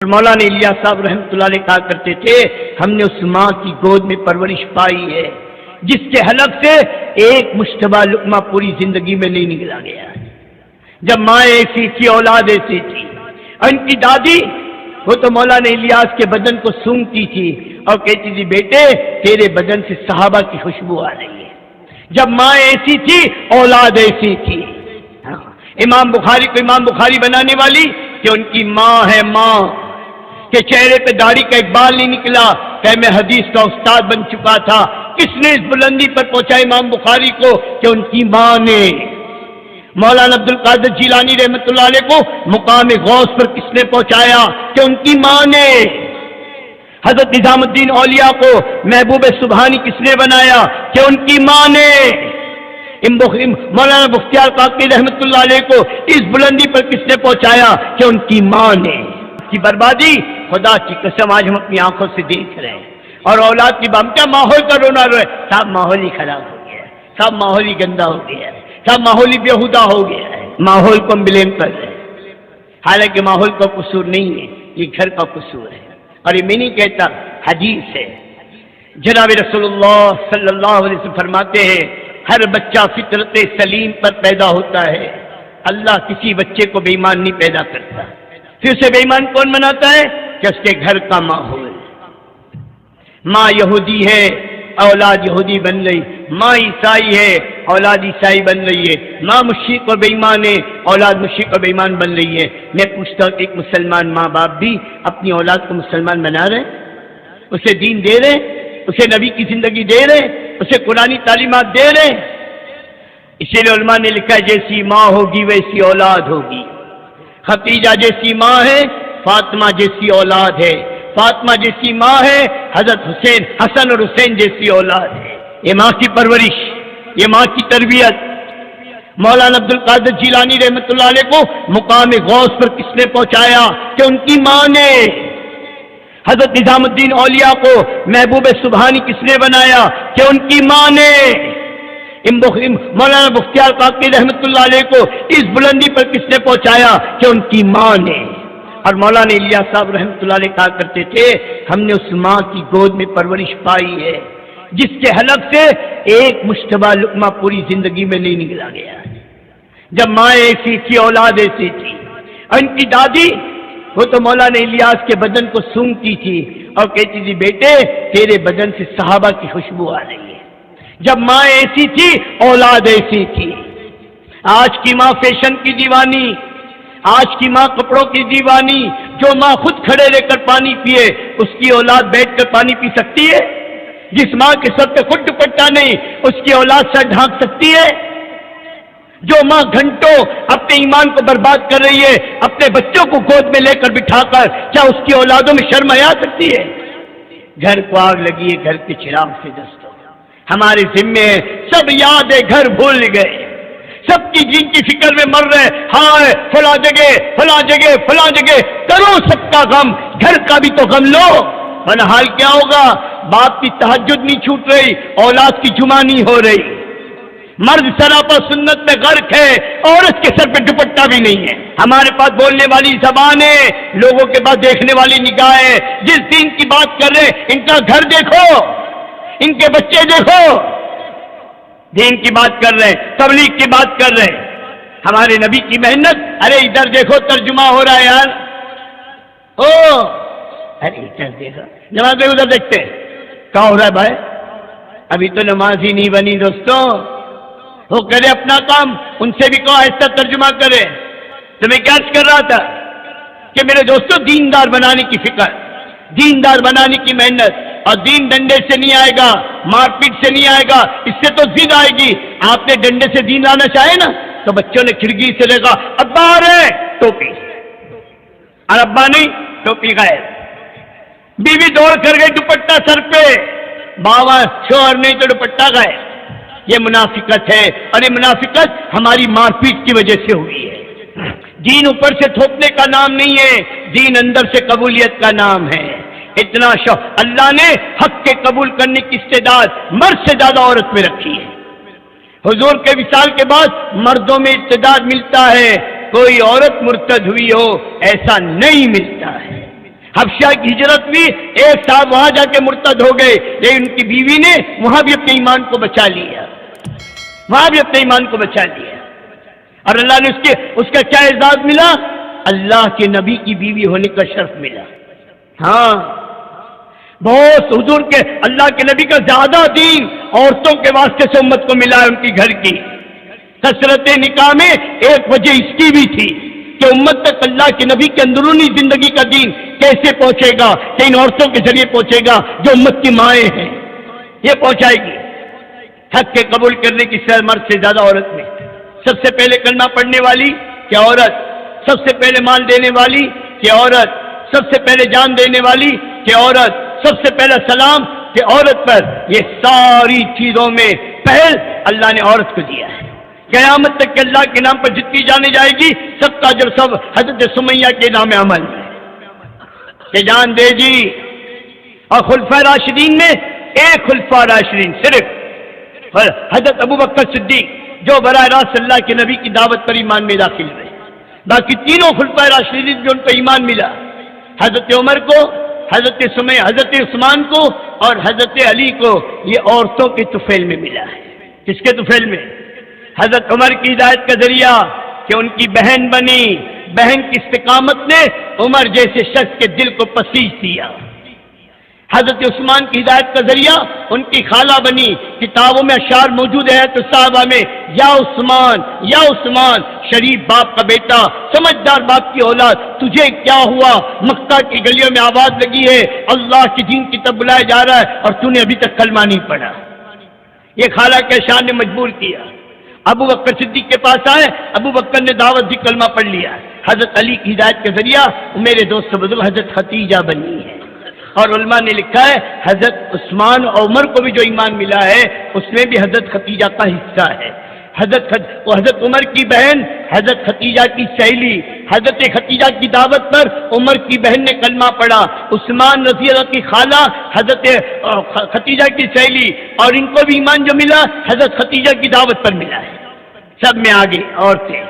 مولانا الیاس صاحب رحمۃ اللہ علیہ کہا کرتے تھے، ہم نے اس ماں کی گود میں پرورش پائی ہے جس کے حلق سے ایک مشتبہ لقمہ پوری زندگی میں نہیں نکلا گیا۔ جب ماں ایسی تھی، اولاد ایسی تھی، ان کی دادی وہ تو مولانا الیاس کے بدن کو سونگتی تھی اور کہتی تھی بیٹے تیرے بدن سے صحابہ کی خوشبو آ رہی ہے۔ جب ماں ایسی تھی، اولاد ایسی تھی۔ امام بخاری کو امام بخاری بنانے والی کہ ان کی ماں ہے، ماں کے چہرے پہ داڑھی کا ایک بال نہیں نکلا کہ میں حدیث کا استاد بن چکا تھا۔ کس نے اس بلندی پر پہنچا امام بخاری کو؟ کہ ان کی ماں نے۔ مولانا عبد القادر جیلانی رحمۃ اللہ علیہ کو مقام غوث پر کس نے پہنچایا؟ کہ ان کی ماں نے۔ حضرت نظام الدین اولیاء کو محبوب سبحانی کس نے بنایا؟ کہ ان کی ماں نے۔ مولانا بختیار کاکڑی رحمۃ اللہ علیہ کو اس بلندی پر کس نے پہنچایا؟ کہ ان کی ماں نے۔ کی بربادی خدا کی قسم آج ہم اپنی آنکھوں سے دیکھ رہے ہیں، اور اولاد کی بام کیا ماحول کا رونا روئے، سب ماحول ہی خراب ہو گیا ہے، سب ماحول ہی گندا ہو گیا ہے، سب ماحول ہی بیہودہ ہو گیا ہے، ماحول کو ہم بلیم کر رہے ہیں، حالانکہ ماحول کا قصور نہیں ہے، یہ گھر کا قصور ہے۔ اور یہ میں نہیں کہتا، حدیث ہے، جناب رسول اللہ صلی اللہ علیہ وسلم فرماتے ہیں ہر بچہ فطرت سلیم پر پیدا ہوتا ہے، اللہ کسی بچے کو بے ایمان نہیں پیدا کرتا۔ پھر اسے بے ایمان کون بناتا ہے؟ کہ اس کے گھر کا ماحول۔ ماں یہودی ہے، اولاد یہودی بن رہی، ماں عیسائی ہے، اولاد عیسائی بن رہی ہے، ماں مشرک اور بے ایمان ہے، اولاد مشرک اور بے ایمان بن رہی ہے۔ میں پوچھتا ہوں ایک مسلمان ماں باپ بھی اپنی اولاد کو مسلمان بنا رہے ہیں؟ اسے دین دے رہے ہیں؟ اسے نبی کی زندگی دے رہے ہیں؟ اسے قرآنی تعلیمات دے رہے ہیں؟ اسی لیے علماء نے لکھا ہے جیسی ماں ہوگی ویسی اولاد ہوگی۔ خدیجہ جیسی ماں ہے، فاطمہ جیسی اولاد ہے، فاطمہ جیسی ماں ہے، حضرت حسن اور حسین جیسی اولاد ہے۔ یہ ماں کی پرورش، یہ ماں کی تربیت۔ مولانا عبد القادر جیلانی رحمۃ اللہ علیہ کو مقام غوث پر کس نے پہنچایا؟ کہ ان کی ماں نے۔ حضرت نظام الدین اولیاء کو محبوب سبحانی کس نے بنایا؟ کہ ان کی ماں نے۔ مولانا بختیار کاکڑی رحمۃ اللہ علیہ کو اس بلندی پر کس نے پہنچایا؟ کہ ان کی ماں نے۔ اور مولانا الیاس صاحب رحمۃ اللہ علیہ کہا کرتے تھے ہم نے اس ماں کی گود میں پرورش پائی ہے جس کے حلق سے ایک مشتبہ لقمہ پوری زندگی میں نہیں نکلا گیا۔ جب ماں ایسی تھی، اولاد ایسی تھی، ان کی دادی وہ تو مولانا الیاس کے بدن کو سونگتی تھی اور کہتی تھی بیٹے تیرے بدن سے صحابہ کی خوشبو آ رہی ہے۔ جب ماں ایسی تھی، اولاد ایسی تھی۔ آج کی ماں فیشن کی دیوانی، آج کی ماں کپڑوں کی دیوانی، جو ماں خود کھڑے رہ کر پانی پیے اس کی اولاد بیٹھ کر پانی پی سکتی ہے؟ جس ماں کے سر پہ خود دوپٹہ نہیں اس کی اولاد سر ڈھانک سکتی ہے؟ جو ماں گھنٹوں اپنے ایمان کو برباد کر رہی ہے اپنے بچوں کو گود میں لے کر بٹھا کر، کیا اس کی اولادوں میں شرم آ سکتی ہے؟ گھر کو آگ لگی ہے، گھر کے چراغ سے دستو ہمارے ذمے ہے، سب یاد ہے، گھر بھول گئے، سب کی جن کی فکر میں مر رہے، ہاں فلاں جگہ فلاں جگہ فلاں جگہ، کرو سب کا غم، گھر کا بھی تو غم لو، ورنہ حال کیا ہوگا؟ باپ کی تہجد نہیں چھوٹ رہی، اولاد کی جمعہ نہیں ہو رہی، مرد سراپا سنت میں غرق ہے، عورت کے سر پہ دوپٹہ بھی نہیں ہے۔ ہمارے پاس بولنے والی زبان ہے، لوگوں کے پاس دیکھنے والی نگاہ ہے، جس دین کی بات کر رہے ان کا گھر دیکھو، ان کے بچے دیکھو، دین کی بات کر رہے ہیں، تبلیغ کی بات کر رہے ہیں، ہمارے نبی کی محنت، ارے ادھر دیکھو ترجمہ ہو رہا ہے یار، ارے ادھر دیکھو، نماز میں ادھر دیکھتے کیا ہو رہا ہے بھائی؟ ابھی تو نماز ہی نہیں بنی دوستوں، وہ کرے اپنا کام، ان سے بھی کہو ایسا ترجمہ کرے۔ تو میں کیا کر رہا تھا کہ میرے دوستوں دیندار بنانے کی فکر، دیندار بنانے کی محنت، اور دین ڈنڈے سے نہیں آئے گا، مار پیٹ سے نہیں آئے گا، اس سے تو ضد آئے گی۔ آپ نے ڈنڈے سے دین لانا چاہے نا تو بچوں نے کھڑکی سے دیکھا ابا آ رہے ٹوپی، اور ابا نہیں ٹوپی غائب، بیوی دوڑ کر گئی دوپٹہ سر پہ، باوا شوہر نہیں تو دوپٹہ غائب۔ یہ منافقت ہے، اور یہ منافقت ہماری مار پیٹ کی وجہ سے ہوئی ہے۔ دین اوپر سے تھوپنے کا نام نہیں ہے، دین اندر سے قبولیت کا نام ہے۔ اتنا اللہ نے حق کے قبول کرنے کی استعداد مرد سے زیادہ عورت میں رکھی ہے۔ حضور کے وصال کے بعد مردوں میں استعداد ملتا ہے، کوئی عورت مرتد ہوئی ہو ایسا نہیں ملتا ہے۔ حبشہ کی ہجرت بھی، ایک صاحب وہاں جا کے مرتد ہو گئے، لیکن ان کی بیوی نے وہاں بھی اپنے ایمان کو بچا لیا، وہاں بھی اپنے ایمان کو بچا لیا، اور اللہ نے اس کا کیا اعزاز ملا؟ اللہ کے نبی کی بیوی ہونے کا شرف ملا۔ ہاں، بہت حضور کے اللہ کے نبی کا زیادہ دین عورتوں کے واسطے سے امت کو ملا ہے، ان کی گھر کی کثرت نکاح میں ایک وجہ اس کی بھی تھی کہ امت تک اللہ کے نبی کے اندرونی زندگی کا دین کیسے پہنچے گا، کہ ان عورتوں کے ذریعے پہنچے گا جو امت کی مائیں ہیں، یہ پہنچائے گی۔ حق کے قبول کرنے کی سر مرد سے زیادہ عورت میں، سب سے پہلے کلمہ پڑھنے والی کہ عورت، سب سے پہلے مال دینے والی کہ عورت، سب سے پہلے جان دینے والی کہ عورت، سب سے پہلا سلام کہ عورت پر۔ یہ ساری چیزوں میں پہل اللہ نے عورت کو دیا ہے۔ قیامت تک کہ اللہ کے نام پر جتنی جانے جائے گی، سب کا اجر سب حضرت سمیہ کے نام عمل میں کہ جان دے جی۔ اور خلفائے راشدین میں ایک خلفائے راشدین صرف حضرت ابو بکر صدیق جو براہ راست اللہ کے نبی کی دعوت پر ایمان میں داخل ہوئے، باقی تینوں خلفائے راشدین جو ان کو ایمان ملا، حضرت عمر کو، حضرت سمیہ، حضرت عثمان کو اور حضرت علی کو، یہ عورتوں کے طفیل میں ملا ہے۔ کس کے طفیل میں؟ حضرت عمر کی ہدایت کا ذریعہ کہ ان کی بہن بنی، بہن کی استقامت نے عمر جیسے شخص کے دل کو پسیج دیا۔ حضرت عثمان کی ہدایت کا ذریعہ ان کی خالہ بنی، کتابوں میں اشعار موجود ہے تو صحابہ میں، یا عثمان یا عثمان، شریف باپ کا بیٹا، سمجھدار باپ کی اولاد، تجھے کیا ہوا؟ مکہ کی گلیوں میں آواز لگی ہے اللہ کی دین کی طرف بلایا جا رہا ہے اور تو نے ابھی تک کلمہ نہیں پڑھا۔ یہ خالہ کے اشعار نے مجبور کیا۔ ابو بکر صدیق کے پاس آئے، ابو بکر نے دعوت دی، کلمہ پڑھ لیا۔ حضرت علی کی ہدایت کے ذریعہ میرے دوست سے بزرگ حضرت ختیجہ بنی ہے، اور علماء نے لکھا ہے حضرت عثمان اور عمر کو بھی جو ایمان ملا ہے اس میں بھی حضرت ختیجہ کا حصہ ہے۔ حضرت عمر کی بہن حضرت ختیجہ کی سہیلی، حضرت ختیجہ کی دعوت پر عمر کی بہن نے کلمہ پڑھا، عثمان رضی اللہ کی خالہ حضرت ختیجہ کی سہیلی، اور ان کو بھی ایمان جو ملا حضرت ختیجہ کی دعوت پر ملا ہے۔ سب میں آگے عورتیں،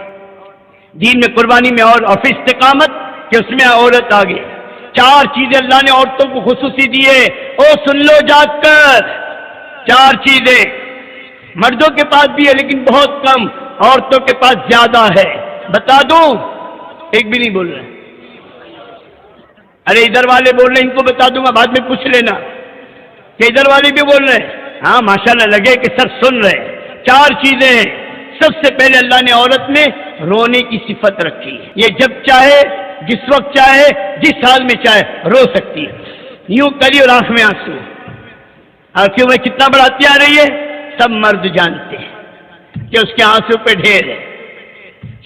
دین میں قربانی میں اور فی استقامت کہ اس میں عورت آگے۔ چار چیزیں اللہ نے عورتوں کو خصوصی دیے، او سن لو جاگ کر، چار چیزیں مردوں کے پاس بھی ہے لیکن بہت کم، عورتوں کے پاس زیادہ ہے۔ بتا دوں؟ ایک بھی نہیں بول رہے، ارے ادھر والے بول رہے ہیں، ان کو بتا دوں گا بعد میں پوچھ لینا کہ ادھر والے بھی بول رہے ہیں۔ ہاں ماشاءاللہ لگے کہ سب سن رہے۔ چار چیزیں ہیں۔ سب سے پہلے اللہ نے عورت میں رونے کی صفت رکھی ہے، یہ جب چاہے، جس وقت چاہے، جس حال میں چاہے رو سکتی ہے، یوں کری اور آنکھ میں آنسو۔ آنکھوں میں کتنا بڑھاتی آ رہی ہے سب مرد جانتے ہیں کہ اس کے آنسو پہ ڈھیر ہے،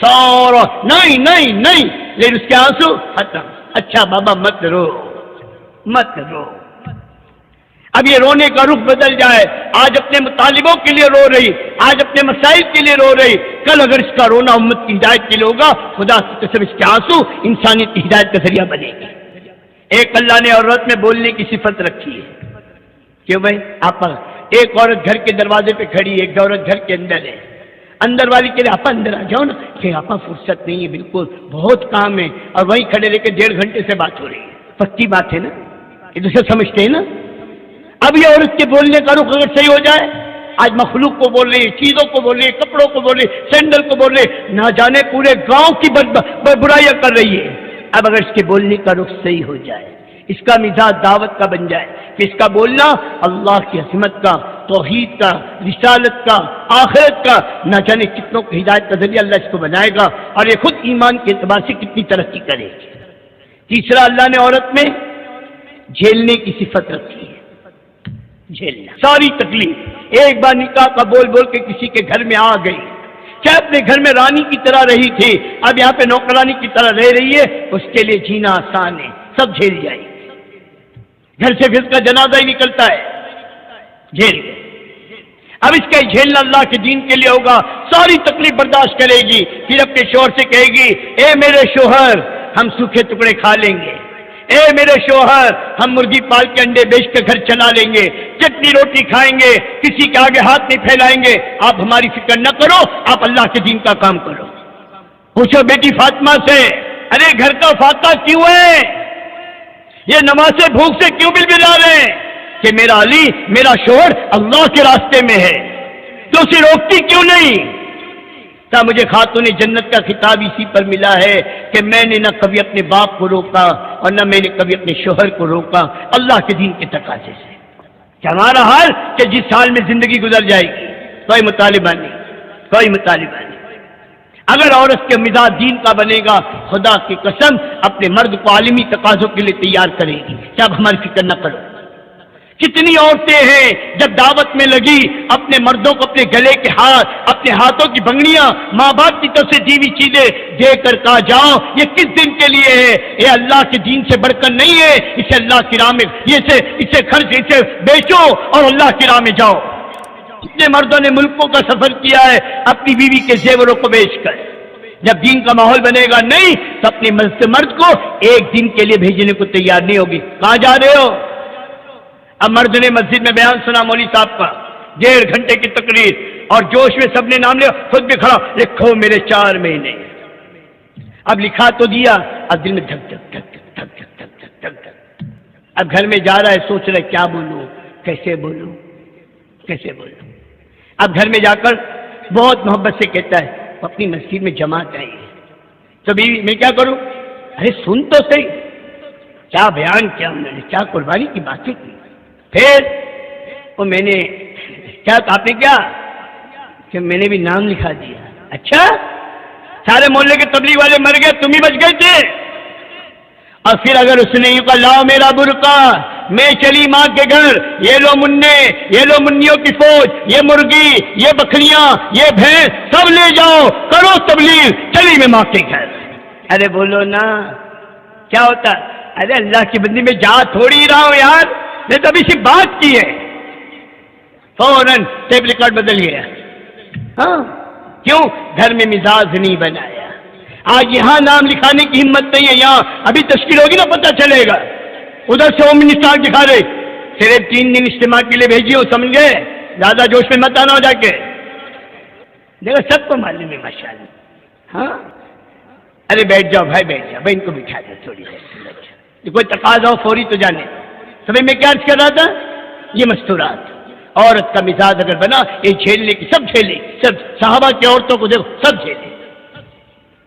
سورا نہیں نہیں نہیں، لیکن اس کے آنسو ختم۔ اچھا بابا مت رو، مت رو۔ اب یہ رونے کا رخ بدل جائے، آج اپنے مطالبوں کے لیے رو رہی، آج اپنے مسائل کے لیے رو رہی، کل اگر اس کا رونا امت کی ہدایت کے لیے ہوگا، خدا کی قسم اس کے آنسو انسانیت کی ہدایت کا ذریعہ بنے گی۔ ایک اللہ نے عورت میں بولنے کی صفت رکھی ہے، کیوں بھائی؟ آپ ایک عورت گھر کے دروازے پہ کھڑی ہے، ایک عورت گھر کے اندر ہے، اندر والی کے لیے آپا اندر آ جاؤ نا، کہ آپا فرصت نہیں ہے، بالکل بہت کام ہے، اور وہیں کھڑے رہ کے 1.5 گھنٹے سے بات ہو رہی ہے، پکی بات ہے نا، یہ دوسرے سمجھتے ہیں نا۔ اب یہ عورت کے بولنے کا رخ اگر صحیح ہو جائے، آج مخلوق کو بول رہی ہے، چیزوں کو بول رہی ہے، کپڑوں کو بول رہی ہے، سینڈل کو بول رہی ہے، نہ جانے پورے گاؤں کی برائیاں کر رہی ہے۔ اب اگر اس کے بولنے کا رخ صحیح ہو جائے، اس کا مزاج دعوت کا بن جائے کہ اس کا بولنا اللہ کی عظمت کا، توحید کا، رسالت کا، آخرت کا، نہ جانے کتنوں کی ہدایت کا ذریعہ اللہ اس کو بنائے گا، اور یہ خود ایمان کے اعتبار سے کتنی ترقی کرے گی۔ تیسرا اللہ نے عورت میں جھیلنے کی صفت رکھی ہے، جھیلنا ساری تکلیف۔ ایک بار نکاح کا بول بول کے کسی کے گھر میں آ گئی، کیا اپنے گھر میں رانی کی طرح رہی تھی، اب یہاں پہ نوکرانی کی طرح رہ رہی ہے، اس کے لیے جینا آسان ہے، سب جھیل جائے گی۔ گھر سے پھر کا جنازہ ہی نکلتا ہے، جھیل گئے۔ اب اس کا جھیلنا اللہ کے دین کے لیے ہوگا، ساری تکلیف برداشت کرے گی، پھر اپنے شوہر سے کہے گی اے میرے شوہر ہم سوکھے ٹکڑے کھا لیں گے، اے میرے شوہر ہم مرغی پال کے انڈے بیچ کے گھر چلا لیں گے، چٹنی روٹی کھائیں گے، کسی کے آگے ہاتھ نہیں پھیلائیں گے، آپ ہماری فکر نہ کرو، آپ اللہ کے دین کا کام کرو۔ پوچھو بیٹی فاطمہ سے، ارے گھر کا فاتح کیوں ہے؟ یہ نمازیں بھوک سے کیوں بلبلا رہے ہیں کہ میرا علی، میرا شوہر اللہ کے راستے میں ہے، تو اسے روکتی کیوں نہیں؟ تا مجھے خاتون جنت کا خطاب اسی پر ملا ہے کہ میں نے نہ کبھی اپنے باپ کو روکا اور نہ میں نے کبھی اپنے شوہر کو روکا، اللہ کے دین کے تقاضے سے کہ ہمارا حال کہ جس حال میں زندگی گزر جائے گی، کوئی مطالبہ نہیں، کوئی مطالبہ نہیں۔ اگر عورت کے مزاج دین کا بنے گا، خدا کی قسم اپنے مرد کو عالمی تقاضوں کے لیے تیار کرے گی کہ اب ہماری فکر نہ کرو۔ کتنی عورتیں ہیں جب دعوت میں لگی اپنے مردوں کو اپنے گلے کے ہاتھ، اپنے ہاتھوں کی بنگڑیاں، ماں باپ کی طرف سے دی ہوئی چیزیں دے کر کہا جاؤ یہ کس دن کے لیے ہے، یہ اللہ کے دین سے بڑھ کر نہیں ہے، اسے اللہ کی راہ میں اسے خرچ، اسے بیچو اور اللہ کی راہ میں جاؤ۔ کتنے مردوں نے ملکوں کا سفر کیا ہے اپنی بیوی کے زیوروں کو بیچ کر۔ جب دین کا ماحول بنے گا نہیں تو اپنے مرد کو ایک دن کے لیے بھیجنے کو تیار نہیں ہوگی۔ کہاں جا رہے ہو؟ اب مرد نے مسجد میں بیان سنا مولوی صاحب کا، 1.5 گھنٹے کی تقریر، اور جوش میں سب نے نام لیا، خود بھی کھڑا، لکھو میرے 4 مہینے۔ اب لکھا تو دیا، اب دل میں دھک دھک دھک دھک دھک دھک دھک دھک دھک۔ اب گھر میں جا رہا ہے، سوچ رہا ہے کیا بولوں، کیسے بولوں، کیسے بولوں۔ اب گھر میں جا کر بہت محبت سے کہتا ہے اپنی مسجد میں جماعت آئی ہے، تو بیوی میں کیا کروں؟ ارے سن تو صحیح، کیا بیان کیا انہوں نے، کیا قربانی کی باتیں کی۔ پھر وہ میں نے کیا، آپ نے کیا کہ میں نے بھی نام لکھا دیا۔ اچھا، سارے محلے کے تبلیغ والے مر گئے، تم ہی بچ گئے تھے۔ اور پھر اگر اس نے یوں کہا لاؤ میرا برقع، میں چلی ماں کے گھر، یہ لو منے، یہ لو منیوں کی فوج، یہ مرغی، یہ بکریاں، یہ بھینس، سب لے جاؤ، کرو تبلیغ، چلی میں ماں کے گھر۔ ارے بولو نا کیا ہوتا؟ ارے اللہ کی بندی میں جا تھوڑی رہا ہوں یار، میں تو ابھی سی بات کی ہے۔ فوراً ٹیپ ریکارڈ بدل گیا۔ ہاں کیوں؟ گھر میں مزاج نہیں بنایا۔ آج یہاں نام لکھانے کی ہمت نہیں ہے، یہاں ابھی تشکیل ہوگی نا پتہ چلے گا۔ ادھر سے ہوم منسٹر دکھا رہے، صرف 3 دن اجتماع کے لیے بھیجی ہو، سمجھ گئے؟ زیادہ جوش میں مت آنا ہو جا کے، دیکھو سب کو معلوم ہے ماشاءاللہ۔ ہاں ارے بیٹھ جاؤ بھائی، بیٹھ جاؤ بھائی، ان کو بٹھا دو تھوڑی دیر، کوئی تقاضا ہو فوری تو جانے۔ سبھی میں کیا عرض کر رہا تھا؟ یہ مستورات، عورت کا مزاج اگر بنا یہ جھیلنے کی، سب جھیلے، سب صحابہ کی عورتوں کو دیکھو سب جھیلے،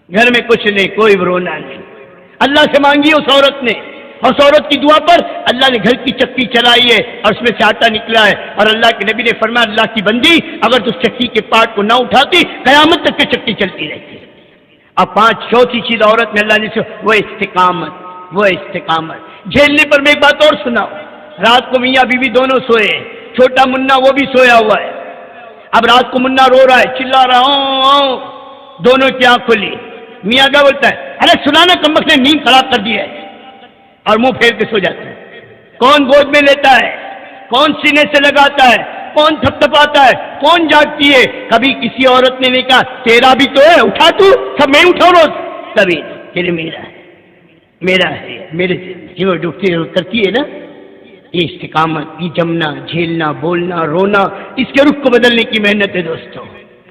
گھر میں کچھ نہیں، کوئی رونا نہیں۔ اللہ سے مانگی اس عورت نے، اور اس عورت کی دعا پر اللہ نے گھر کی چکی چلائی ہے اور اس میں سے آٹا نکلا ہے، اور اللہ کے نبی نے فرمایا اللہ کی بندی اگر تو اس چکی کے پارٹ کو نہ اٹھاتی قیامت تک کی چکی چلتی رہتی۔ اب 5 چوتھی چیز عورت میں اللہ نے سے وہ استقامت، وہ استقامت۔ جھیلنے پر میں ایک بات اور سناؤں، رات کو میاں بیوی دونوں سوئے، چھوٹا منا وہ بھی سویا ہوا ہے۔ اب رات کو منا رو رہا ہے، چلا رہا ہوں، دونوں کی آنکھ کھلی، میاں کیا بولتا ہے؟ ارے سنانا کمبخت نے نیند خراب کر دی ہے، اور منہ پھیر کے سو جاتا ہے۔ کون گود میں لیتا ہے، کون سینے سے لگاتا ہے، کون تھپ تھپاتا ہے، کون جاگتی ہے؟ کبھی کسی عورت نے نہیں کہا تیرا بھی تو ہے اٹھا تو، سب میں اٹھاؤ روز، کبھی کہ میرا ہے، میرا ہے، میرے سے جو ڈوبتی کرتی ہے نا، یہ استقامت، یہ جمنا، جھیلنا، بولنا، رونا، اس کے رخ کو بدلنے کی محنت ہے دوستوں۔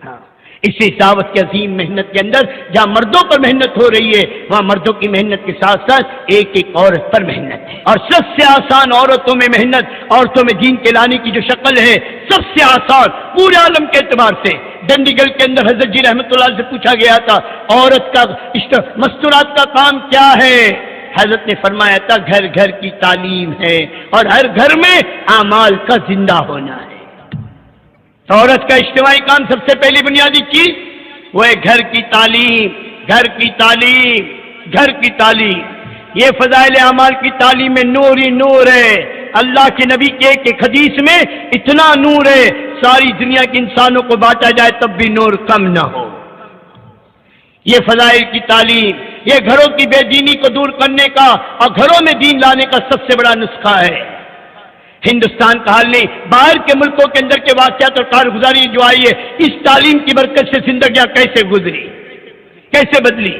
ہاں اسی دعوت کی عظیم محنت کے اندر جہاں مردوں پر محنت ہو رہی ہے وہاں مردوں کی محنت کے ساتھ ساتھ ایک ایک عورت پر محنت ہے، اور سب سے آسان عورتوں میں محنت، عورتوں میں دین کے لانے کی جو شکل ہے سب سے آسان پورے عالم کے اعتبار سے۔ ڈنڈیگل کے اندر حضرت جی رحمۃ اللہ سے پوچھا گیا تھا عورت کا مستورات کا کام کیا ہے؟ حضرت نے فرمایا تھا گھر گھر کی تعلیم ہے، اور ہر گھر میں اعمال کا زندہ ہونا ہے۔ تو عورت کا اجتماعی کام سب سے پہلی بنیادی چیز وہ ہے گھر کی تعلیم، گھر کی تعلیم، گھر کی تعلیم۔ یہ فضائل اعمال کی تعلیم میں نور ہی نور ہے۔ اللہ کے نبی کے ایک حدیث میں اتنا نور ہے ساری دنیا کے انسانوں کو بانٹا جائے تب بھی نور کم نہ ہو۔ یہ فضائل کی تعلیم، یہ گھروں کی بے دینی کو دور کرنے کا اور گھروں میں دین لانے کا سب سے بڑا نسخہ ہے۔ ہندوستان کا حال نہیں، باہر کے ملکوں کے اندر کے واقعات اور کارگزاری جو آئی ہے اس تعلیم کی برکت سے زندگیاں کیسے گزری، کیسے بدلی۔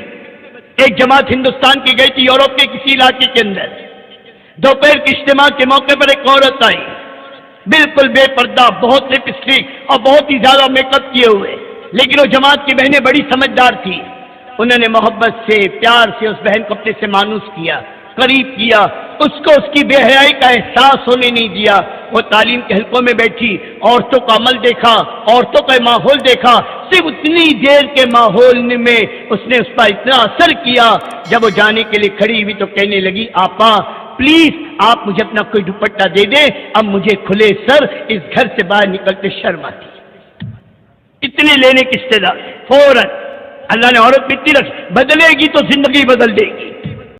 ایک جماعت ہندوستان کی گئی تھی یورپ کے کسی علاقے کے اندر، دوپہر کے اجتماع کے موقع پر ایک عورت آئی، بالکل بے پردہ، بہت لپسٹک اور بہت ہی زیادہ میک اپ کیے ہوئے، لیکن وہ جماعت کی بہنیں بڑی سمجھدار تھی، انہوں نے محبت سے پیار سے اس بہن کو اپنے سے مانوس کیا، قریب کیا، اس کو اس کی بے حیائی کا احساس ہونے نہیں دیا۔ وہ تعلیم کے حلقوں میں بیٹھی، عورتوں کا عمل دیکھا، عورتوں کا ماحول دیکھا، صرف اتنی دیر کے ماحول میں اس نے اس پر اتنا اثر کیا، جب وہ جانے کے لیے کھڑی ہوئی تو کہنے لگی آپا پلیز آپ مجھے اپنا کوئی دوپٹہ دے دیں، اب مجھے کھلے سر اس گھر سے باہر نکلتے شرم آتی۔ اتنے لینے کی استعداد فوراً اللہ نے عورت میں اتنی رکھی، بدلے گی تو زندگی بدل دے گی۔